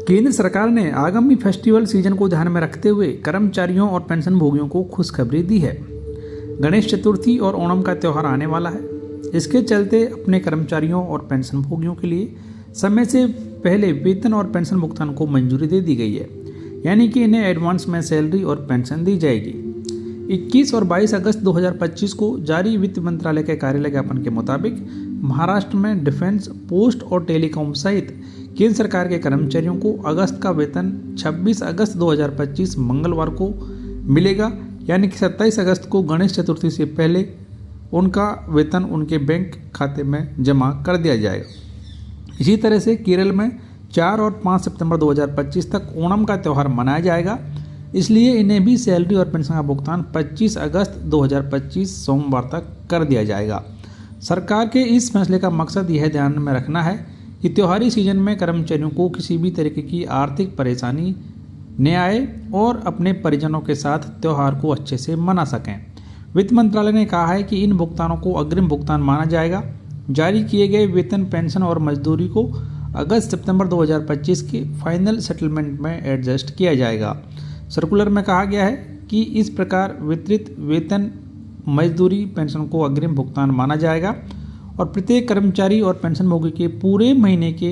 केंद्र सरकार ने आगामी फेस्टिवल सीजन को ध्यान में रखते हुए कर्मचारियों और पेंशनभोगियों को खुशखबरी दी है। गणेश चतुर्थी और ओणम का त्यौहार आने वाला है। इसके चलते अपने कर्मचारियों और पेंशनभोगियों के लिए समय से पहले वेतन और पेंशन भुगतान को मंजूरी दे दी गई है, यानी कि इन्हें एडवांस में सैलरी और पेंशन दी जाएगी। 21 और 22 अगस्त 2025 को जारी वित्त मंत्रालय के कार्यालय ज्ञापन के मुताबिक महाराष्ट्र में डिफेंस, पोस्ट और टेलीकॉम सहित केंद्र सरकार के कर्मचारियों को अगस्त का वेतन 26 अगस्त 2025 मंगलवार को मिलेगा, यानी कि 27 अगस्त को गणेश चतुर्थी से पहले उनका वेतन उनके बैंक खाते में जमा कर दिया जाएगा। इसी तरह से केरल में 4 और 5 सितंबर 2025 तक ओणम का त्यौहार मनाया जाएगा, इसलिए इन्हें भी सैलरी और पेंशन का भुगतान 25 अगस्त 2025 सोमवार तक कर दिया जाएगा। सरकार के इस फैसले का मकसद यह ध्यान में रखना है कि त्योहारी सीजन में कर्मचारियों को किसी भी तरीके की आर्थिक परेशानी न आए और अपने परिजनों के साथ त्यौहार को अच्छे से मना सकें। वित्त मंत्रालय ने कहा है कि इन भुगतानों को अग्रिम भुगतान माना जाएगा। जारी किए गए वेतन, पेंशन और मजदूरी को अगस्त सितंबर 2025 के फाइनल सेटलमेंट में एडजस्ट किया जाएगा। सर्कुलर में कहा गया है कि इस प्रकार वितरित वेतन, मजदूरी, पेंशन को अग्रिम भुगतान माना जाएगा और प्रत्येक कर्मचारी और पेंशनभोगी के पूरे महीने के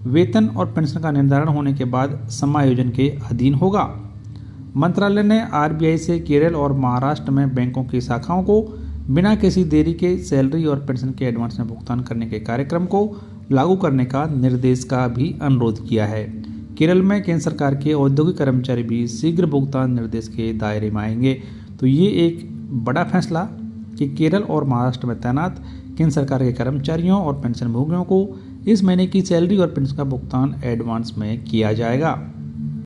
वेतन और पेंशन का निर्धारण होने के बाद समायोजन के अधीन होगा। मंत्रालय ने आरबीआई से केरल और महाराष्ट्र में बैंकों की शाखाओं को बिना किसी देरी के सैलरी और पेंशन के एडवांस में भुगतान करने के कार्यक्रम को लागू करने का निर्देश का भी अनुरोध किया है। केरल में केंद्र सरकार के औद्योगिक कर्मचारी भी शीघ्र भुगतान निर्देश के दायरे में आएंगे। तो ये एक बड़ा फैसला कि केरल और महाराष्ट्र में तैनात केंद्र सरकार के कर्मचारियों और पेंशनभोगियों को इस महीने की सैलरी और पेंशन का भुगतान एडवांस में किया जाएगा।